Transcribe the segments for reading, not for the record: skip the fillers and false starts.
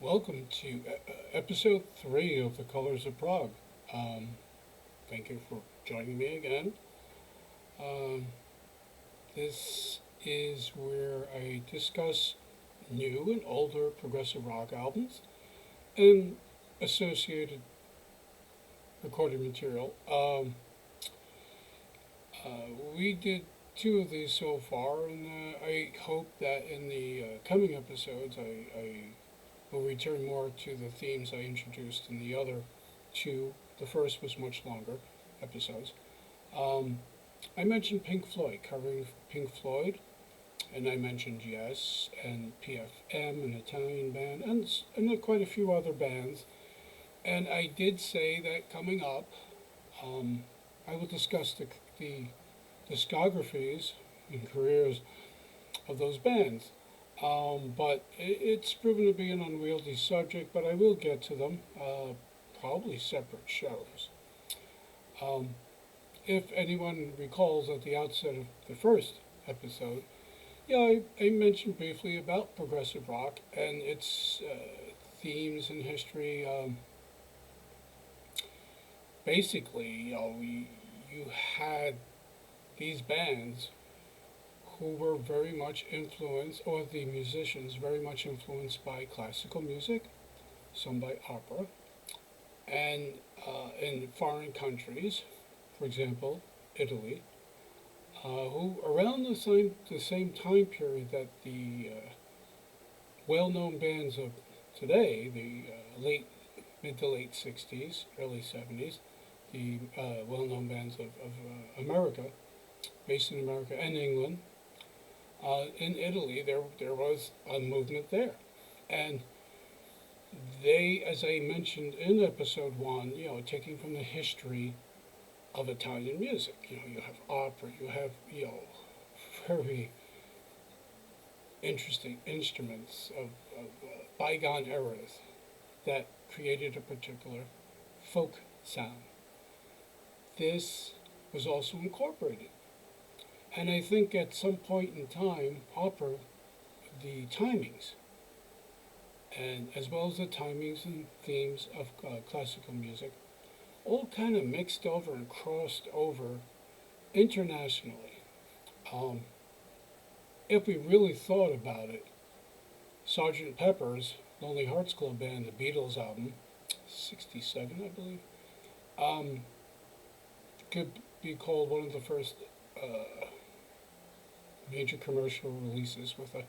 Welcome to episode 3 of The Colors of Prog. Um, Thank you for joining me again. Um, this is where I discuss new and older progressive rock albums and associated recorded material. We did two of these so far, and I hope that in the coming episodes I will return more to the themes I introduced in the other two. The first was much longer episodes. Um, I mentioned Pink Floyd, covering Pink Floyd, and I mentioned Yes and PFM, an Italian band, and quite a few other bands. And I did say that coming up, um, I will discuss the discographies and careers of those bands. But it's proven to be an unwieldy subject, but I will get to them, probably separate shows. Um, if anyone recalls at the outset of the first episode, yeah, I mentioned briefly about progressive rock and its themes and history. Basically, you had these bands who were very much influenced, or the musicians very much influenced by classical music, some by opera, and in foreign countries, for example, Italy, who around the same time period that the well-known bands of today, the mid to late 60s, early 70s, the well-known bands of America, based in America and England, in Italy, there was a movement there, and they, as I mentioned in episode 1, taking from the history of Italian music. You have opera, you have very interesting instruments of bygone eras that created a particular folk sound. This was also incorporated, and I think at some point in time, opera, the timings, and as well as the timings and themes of classical music, all kind of mixed over and crossed over internationally. Um, if we really thought about it, Sergeant Pepper's Lonely Hearts Club Band, the Beatles album, 67, I believe, um, could be called one of the first major commercial releases with a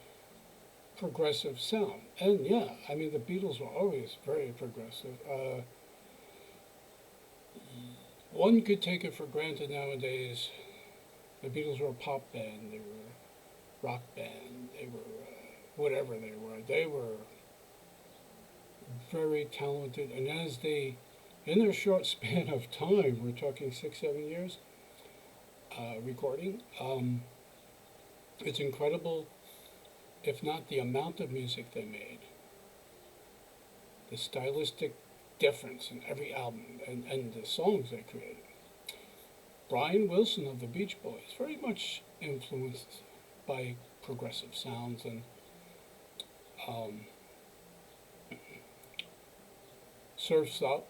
progressive sound. And yeah, I mean, the Beatles were always very progressive. One could take it for granted nowadays. The Beatles were a pop band, they were a rock band, they were whatever they were. They were very talented, and as they, in their short span of time, we're talking 6, 7 years recording, it's incredible, if not the amount of music they made, the stylistic difference in every album, and the songs they created. Brian Wilson of the Beach Boys, very much influenced by progressive sounds, and um, Surf's Up,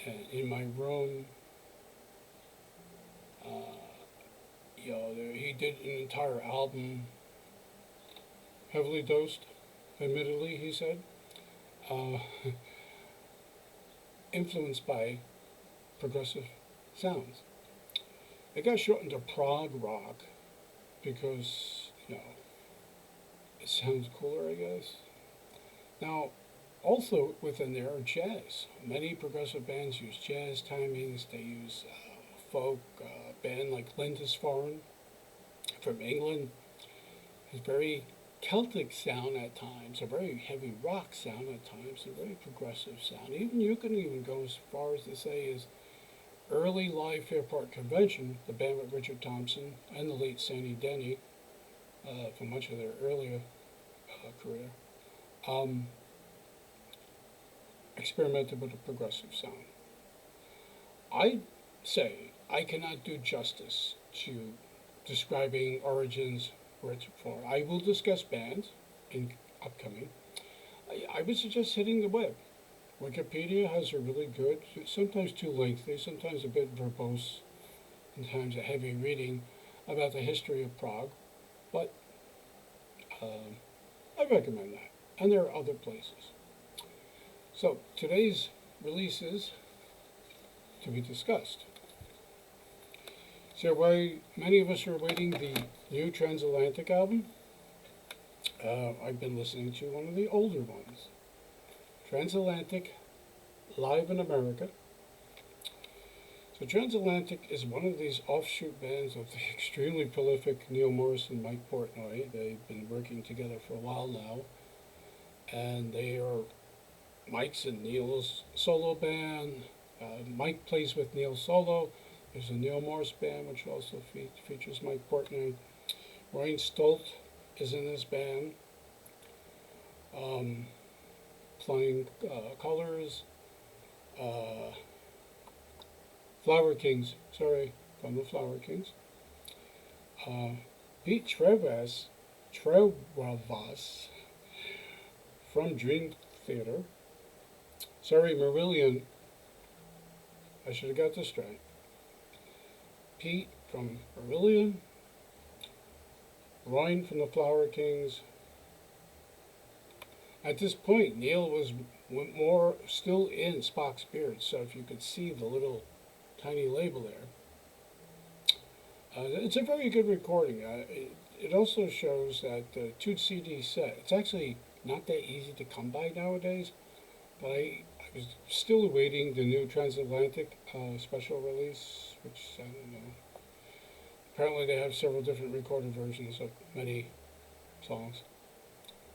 and In My Room. He did an entire album, heavily dosed, admittedly, he said, uh, influenced by progressive sounds. It got shortened to prog rock because, it sounds cooler, I guess. Now, also within there are jazz. Many progressive bands use jazz timings. They use folk. A band like Lindisfarne from England has very Celtic sound at times, a very heavy rock sound at times, a very progressive sound. Even you can even go as far as to say is early live Fairport Convention, the band with Richard Thompson and the late Sandy Denny, for much of their earlier career, um, experimented with a progressive sound. I say I cannot do justice to describing origins, where it's from. I will discuss bands, and upcoming, I would suggest hitting the web. Wikipedia has a really good, sometimes too lengthy, sometimes a bit verbose, sometimes a heavy reading about the history of Prague, but um, I recommend that. And there are other places. So today's releases to be discussed. So while many of us are waiting the new Transatlantic album, I've been listening to one of the older ones, Transatlantic, Live in America. So Transatlantic is one of these offshoot bands of the extremely prolific Neil Morris and Mike Portnoy. They've been working together for a while now, and they are Mike's and Neil's solo band. Mike plays with Neil solo. There's a Neil Morris band which also features Mike Portnoy. Ryan Stolt is in this band, playing colors. Flower Kings, from the Flower Kings. Pete Trevas from Dream Theater. Marillion, I should have got this straight. Pete from Marillion, Ryan from the Flower Kings. At this point, Neil was more still in Spock's Beard, so if you could see the little tiny label there. It's a very good recording. It also shows that the 2 CD set, it's actually not that easy to come by nowadays, but I was still awaiting the new Transatlantic special release, which I don't know. Apparently they have several different recorded versions of many songs.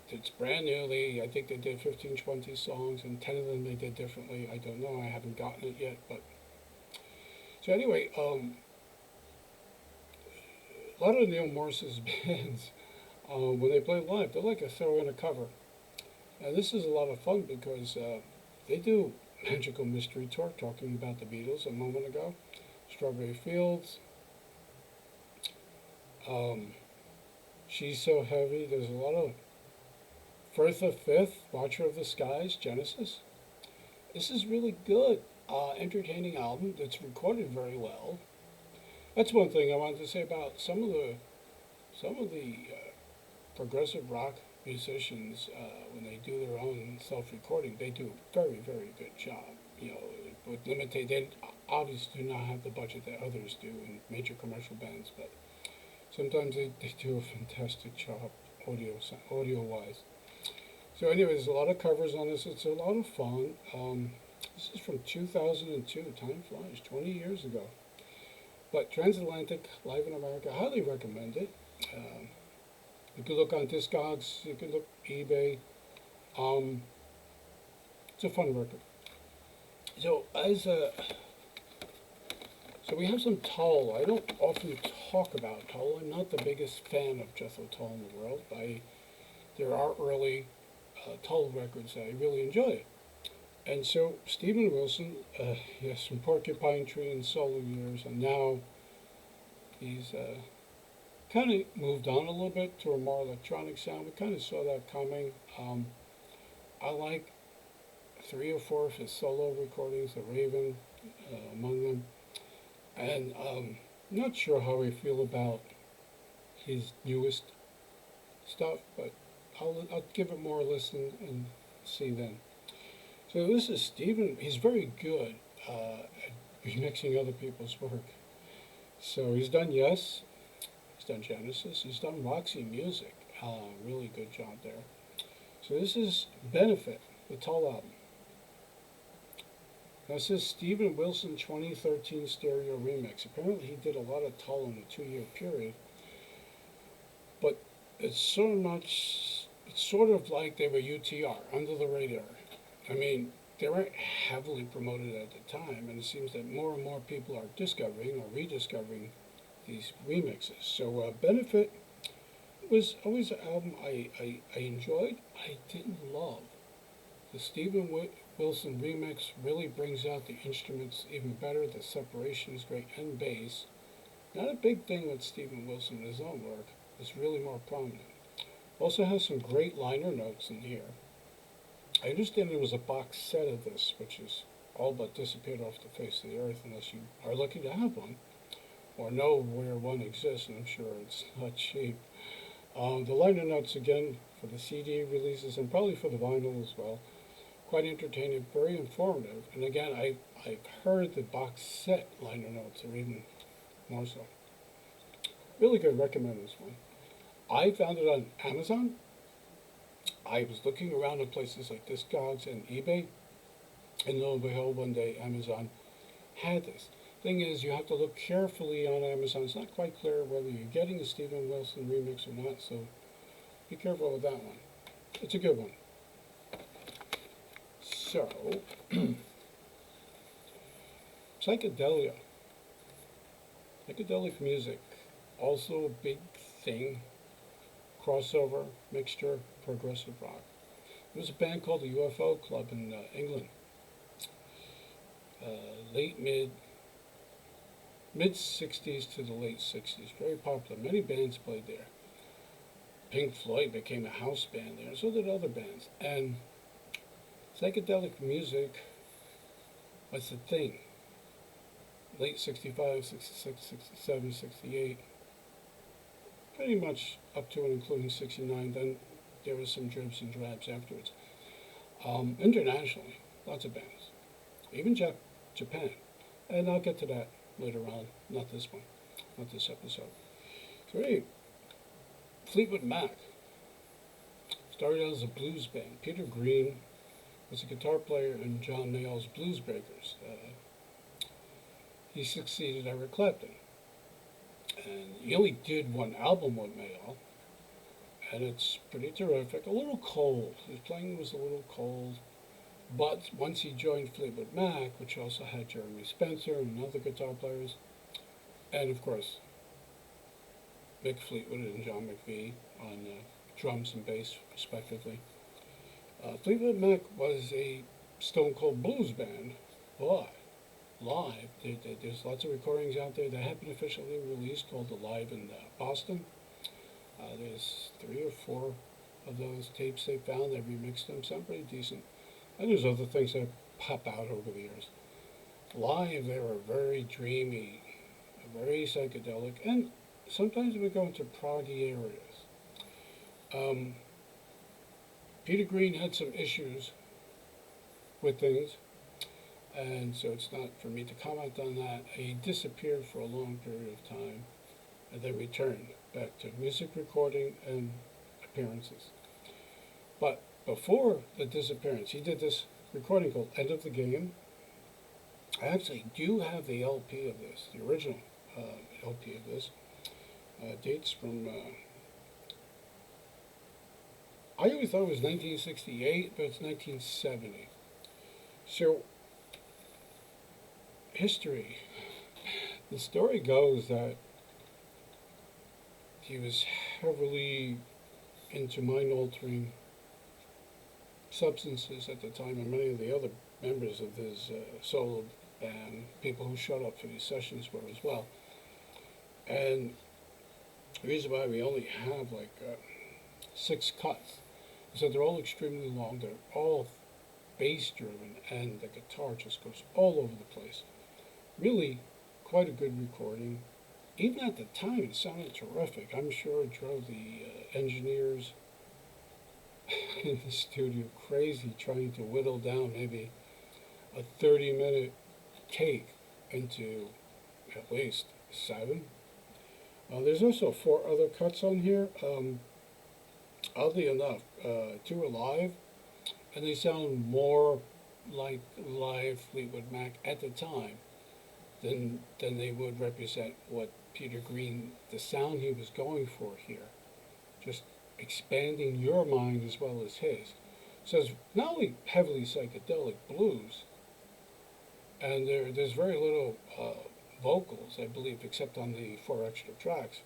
It's brand new. I think they did 15, 20 songs, and 10 of them they did differently. I don't know. I haven't gotten it yet, but so anyway, a lot of Neil Morris's bands, when they play live, they're like a throw in a cover. And this is a lot of fun because they do Magical Mystery Tour, talking about the Beatles a moment ago, Strawberry Fields, She's So Heavy. There's a lot of Firth of Fifth, Watcher of the Skies, Genesis. This is really good. Entertaining album that's recorded very well. That's one thing I wanted to say about some of the progressive rock musicians. When they do their own self-recording, they do a very, very good job. With limited, they obviously do not have the budget that others do in major commercial bands, but sometimes they do a fantastic job audio-wise. So anyway, there's a lot of covers on this. It's a lot of fun. This is from 2002. Time flies, 20 years ago. But Transatlantic, Live in America, highly recommend it. You can look on Discogs, you can look eBay. It's a fun record. So so we have some Tull. I don't often talk about Tull. I'm not the biggest fan of Jethro Tull in the world. There are early Tull records that I really enjoy. And so Steven Wilson, he has some Porcupine Tree and solo years, and now he's kind of moved on a little bit to a more electronic sound. We kind of saw that coming. I like 3 or 4 of his solo recordings, The Raven among them. And not sure how I feel about his newest stuff, but I'll give it more a listen and see then. So this is Steven. He's very good at remixing other people's work. So he's done Yes, he's done Genesis, he's done Roxy Music. Really good job there. So this is Benefit, the Tull album. Now it says Steven Wilson 2013 stereo remix. Apparently he did a lot of Tull in a 2-year period. But it's sort of like they were UTR, under the radar. I mean, they weren't heavily promoted at the time, and it seems that more and more people are discovering or rediscovering these remixes. So Benefit was always an album I enjoyed. I didn't love. The Steven Wilson remix really brings out the instruments even better. The separation is great, and bass. Not a big thing with Steven Wilson in his own work. It's really more prominent. Also has some great liner notes in here. I understand there was a box set of this, which is all but disappeared off the face of the earth unless you are lucky to have one or know where one exists, and I'm sure it's not cheap. The liner notes, again, for the CD releases and probably for the vinyl as well, quite entertaining, very informative. And again, I've heard the box set liner notes are even more so. Really good, recommend this one. I found it on Amazon. I was looking around at places like Discogs and eBay, and lo and behold, one day Amazon had this. Thing is, you have to look carefully on Amazon. It's not quite clear whether you're getting the Steven Wilson remix or not, so be careful with that one. It's a good one. So, psychedelia. Psychedelic music, also a big thing. Crossover, mixture, progressive rock. There was a band called the UFO Club in England. Late mid 60s to the late 60s. Very popular. Many bands played there. Pink Floyd became a house band there, and so did other bands. And psychedelic music was the thing. Late 65, 66, 67, 68. Pretty much up to and including 69. Then there was some dribs and drabs afterwards. Internationally, lots of bands. Even Japan. And I'll get to that later on. Not this one. Not this episode. So anyway, Fleetwood Mac started out as a blues band. Peter Green was a guitar player in John Mayall's Blues Breakers. He succeeded Eric Clapton. And he only did one album with Mayall, and it's pretty terrific. A little cold. His playing was a little cold. But once he joined Fleetwood Mac, which also had Jeremy Spencer and other guitar players, and of course Mick Fleetwood and John McVie on drums and bass, respectively, Fleetwood Mac was a stone cold blues band, but live. There's lots of recordings out there that have been officially released called the Live in Boston. There's 3 or 4 of those tapes they found. They remixed them, sound pretty decent. And there's other things that pop out over the years. Live, they were very dreamy, very psychedelic, and sometimes we go into proggy areas. Peter Green had some issues with things, and so it's not for me to comment on that. He disappeared for a long period of time, and then returned back to music recording and appearances. But before the disappearance, he did this recording called End of the Game. I actually do have the LP of this, the original LP of this. Dates from, I always thought it was 1968, but it's 1970. So, history. The story goes that he was heavily into mind-altering substances at the time, and many of the other members of his solo band, people who showed up for these sessions, were as well. And the reason why we only have like 6 cuts is that they're all extremely long, they're all bass driven, and the guitar just goes all over the place. Really quite a good recording. Even at the time, it sounded terrific. I'm sure it drove the engineers in the studio crazy, trying to whittle down maybe a 30-minute take into at least 7. There's also 4 other cuts on here. Oddly enough, 2 are live, and they sound more like live Fleetwood Mac at the time than they would represent what Peter Green, the sound he was going for here. Just expanding your mind as well as his. So it's not only heavily psychedelic blues, and there's very little vocals, I believe, except on the 4 extra tracks,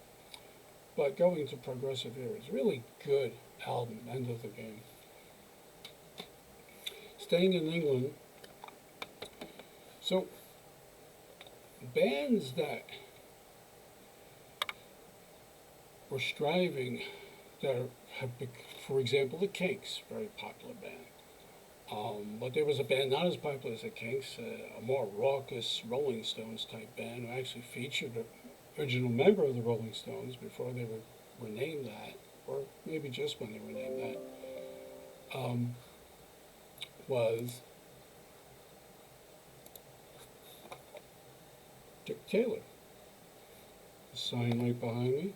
but going to progressive areas. Really good album, End of the Game. Staying in England, so bands that were striving, that For example, the Kinks, very popular band. But there was a band not as popular as the Kinks, a more raucous Rolling Stones type band who actually featured the original member of the Rolling Stones before they were named that, or maybe just when they were named that, was Dick Taylor. The sign right behind me,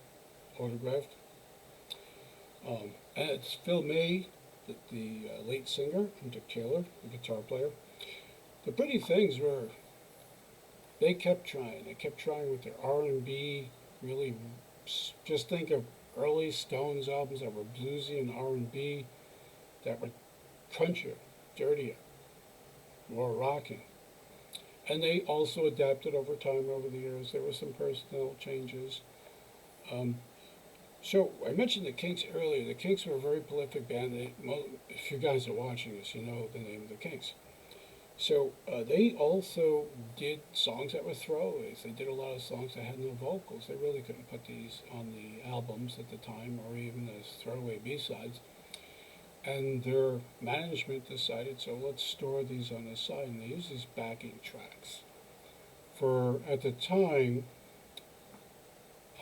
autographed. And it's Phil May, the late singer, and Dick Taylor, the guitar player. The pretty things were they kept trying. They kept trying with their R&B. Really, just think of early Stones albums that were bluesy and R&B, that were crunchier, dirtier, more rocking. And they also adapted over time, over the years. There were some personnel changes. Um, so I mentioned the Kinks earlier. The Kinks were a very prolific band. If you guys are watching this, you know the name of the Kinks. So they also did songs that were throwaways. They did a lot of songs that had no vocals. They really couldn't put these on the albums at the time, or even as throwaway B-sides. And their management decided, so let's store these on the side, and they used these backing tracks for, at the time,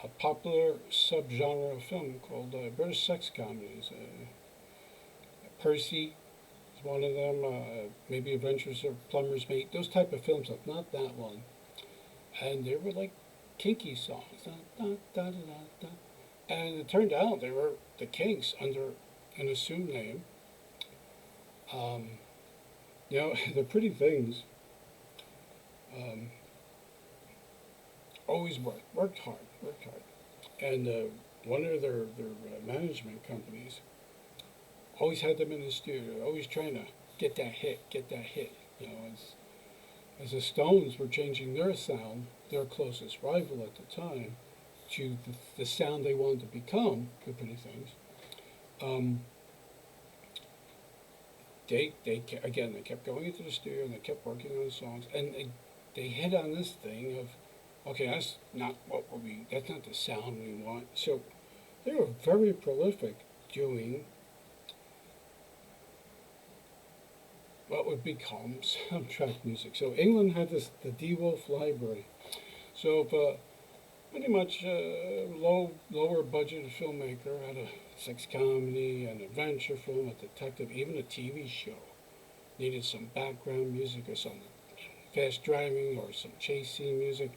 a popular subgenre of film called British sex comedies. Percy is one of them, maybe Adventures of Plumber's Mate, those type of films, not that one. And they were like kinky songs. Da, da, da, da, da. And it turned out they were the Kinks under an assumed name. You know, the pretty things always worked hard. And one of their management companies always had them in the studio, always trying to get that hit. You know, as the Stones were changing their sound, their closest rival at the time, to the sound they wanted to become, the pretty things. They kept going into the studio and they kept working on the songs, and they hit on this thing of, okay, that's not the sound we want. So they were very prolific doing what would become soundtrack music. So England had the D. Wolfe library. So if pretty much lower budgeted filmmaker had a sex comedy, an adventure film, a detective, even a TV show, needed some background music or some fast driving or some chase scene music,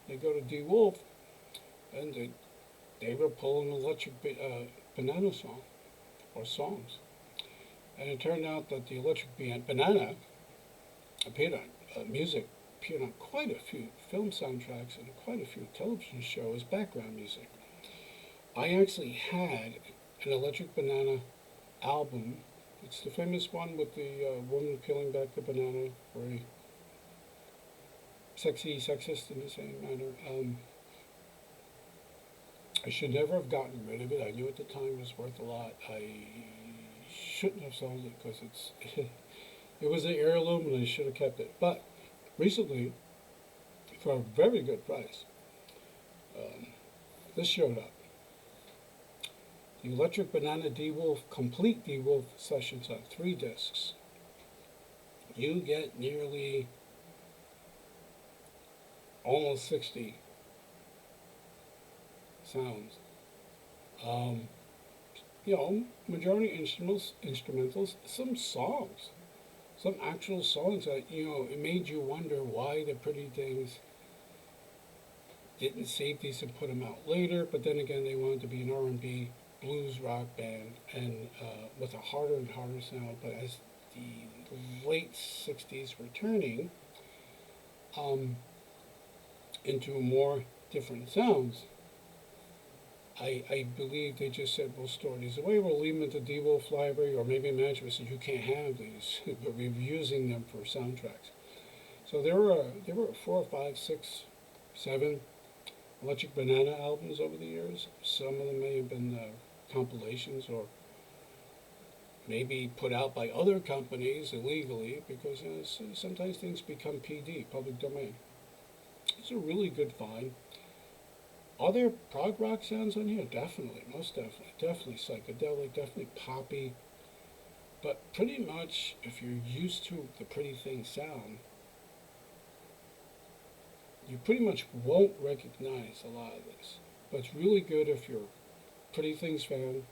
they go to D. Wolfe, and they were pulling Electric Banana song or songs. And it turned out that the Electric Banana appeared on music appeared on quite a few film soundtracks and quite a few television shows, background music. I actually had an Electric Banana album. It's the famous one with the woman peeling back the banana, very sexist in the same manner. I should never have gotten rid of it. I knew at the time it was worth a lot. I shouldn't have sold it because it was an heirloom and I should have kept it. But recently, for a very good price, this showed up. The Electric Banana D. Wolfe, complete D. Wolfe sessions on 3 discs. You get nearly almost 60 sounds. You know, majority instrumentals, some songs, some actual songs that, you know, it made you wonder why the pretty things didn't save these and put them out later, but then again they wanted to be an R&B blues rock band and with a harder and harder sound. But as the late 60s were turning into more different sounds, I believe they just said, we'll store these away, we'll leave them at the D. Wolfe library, or maybe management said, you can't have these, but we're using them for soundtracks. So there were 4, 5, 6, 7 Electric Banana albums over the years. Some of them may have been compilations or maybe put out by other companies illegally, because sometimes things become PD, public domain. It's a really good find. Are there prog rock sounds on here? Definitely, most definitely. Definitely psychedelic, definitely poppy. But pretty much, if you're used to the Pretty Things sound, you pretty much won't recognize a lot of this. But it's really good if you're a Pretty Things fan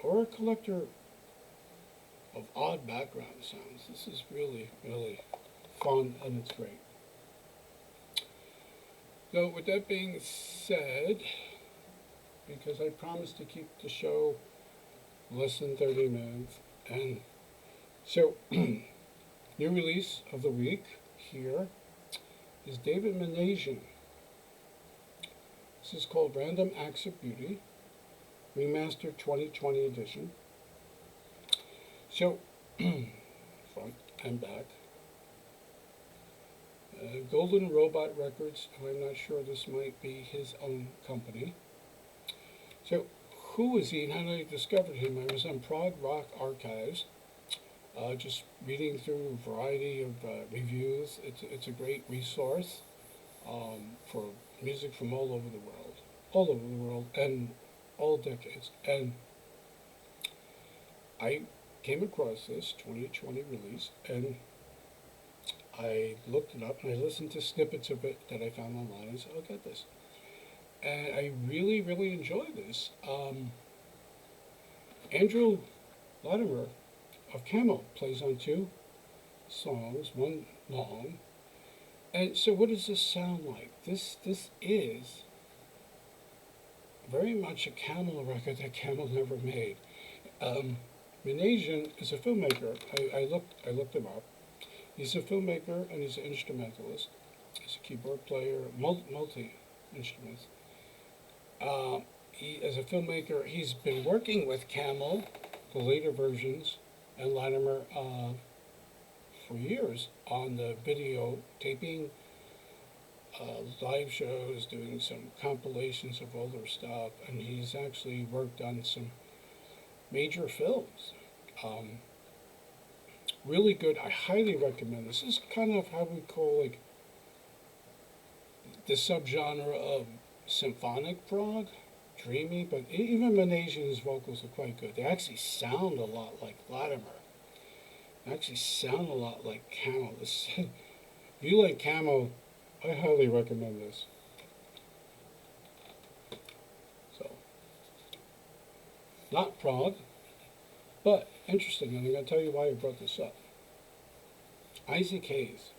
or a collector of odd background sounds. This is really, really fun and it's great. So with that being said, because I promised to keep the show less than 30 minutes, and so new release of the week here is David Minasian. This is called Random Acts of Beauty, Remastered 2020 edition. So, front and back. Golden Robot Records, and I'm not sure this might be his own company. So, who is he and how did I discover him? I was on Prog Rock Archives, just reading through a variety of reviews. It's a great resource for music from all over the world, and all decades. And I came across this 2020 release, and I looked it up and I listened to snippets of it that I found online and said, I'll get this. And I really, really enjoyed this. Andrew Latimer of Camel plays on two songs, one long. And so what does this sound like? This is very much a Camel record that Camel never made. Minasian is a filmmaker. I looked him up. He's a filmmaker and he's an instrumentalist. He's a keyboard player, multi-instruments. As a filmmaker, he's been working with Camel, the later versions, and Latimer for years on the video taping, live shows, doing some compilations of older stuff, and he's actually worked on some major films. Really good. I highly recommend this. This is kind of how we call like the subgenre of symphonic prog, dreamy, but even Minasian's vocals are quite good. They actually sound a lot like Latimer. They actually sound a lot like Camel. If you like Camel, I highly recommend this. So, not prog, but interesting, and I'm going to tell you why I brought this up. Isaac Hayes,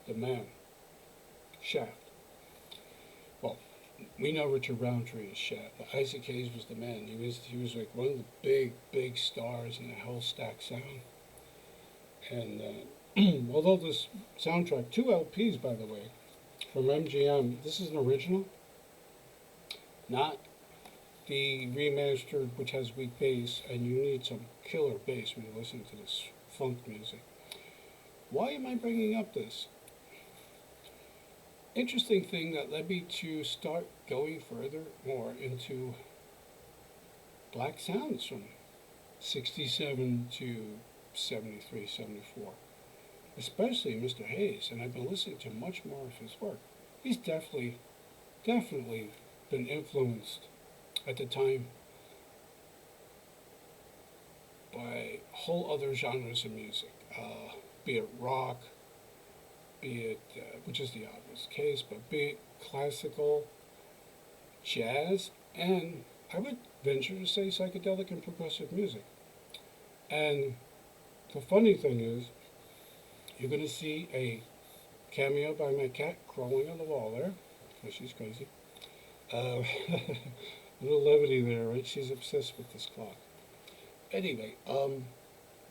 the man, Shaft. Well, we know Richard Roundtree is Shaft, but Isaac Hayes was the man. He was like one of the big stars in the Hellstack sound. And although this soundtrack, 2 LPs by the way, from MGM, this is an original, not the remastered, which has weak bass, and you need some killer bass when you listen to this funk music. Why am I bringing up this? Interesting thing that led me to start going further more into black sounds from 67 to 73, 74. Especially Mr. Hayes, and I've been listening to much more of his work. He's definitely been influenced at the time by whole other genres of music, be it rock, be it, which is the obvious case, but be it classical, jazz, and I would venture to say psychedelic and progressive music. And the funny thing is, you're going to see a cameo by my cat crawling on the wall there, because she's crazy. A little levity there, right? She's obsessed with this clock. Anyway,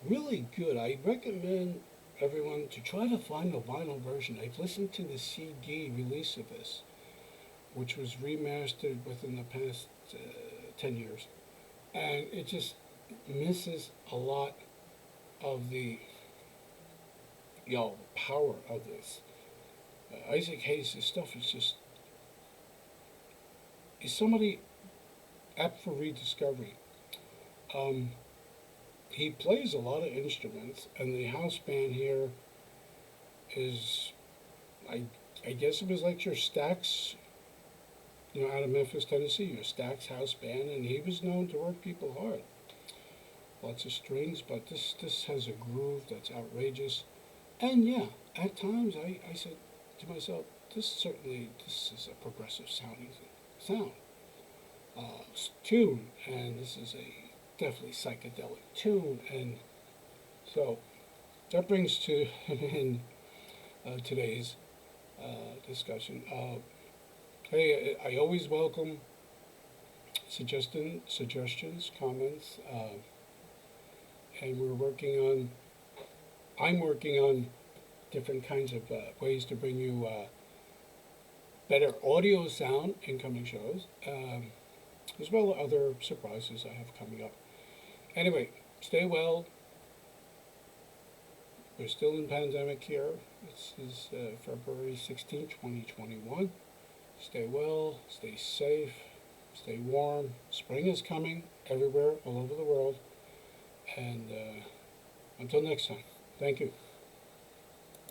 really good. I recommend everyone to try to find a vinyl version. I've listened to the CD release of this, which was remastered within the past 10 years. And it just misses a lot of the power of this. Isaac Hayes' stuff is just, he's somebody apt for rediscovery. He plays a lot of instruments, and the house band here is, I guess it was like your Stax out of Memphis, Tennessee, your Stax House Band, and he was known to work people hard. Lots of strings, but this has a groove that's outrageous. And yeah, at times I said to myself, this is a progressive sounding sound, tune, and this is a definitely psychedelic tune, and so that brings to an end today's discussion. Hey, I always welcome suggestions, comments, and I'm working on different kinds of ways to bring you better audio sound in coming shows, as well as other surprises I have coming up. Anyway, stay well. We're still in pandemic here. This is February 16th, 2021. Stay well, stay safe, stay warm. Spring is coming everywhere, all over the world. And until next time, thank you.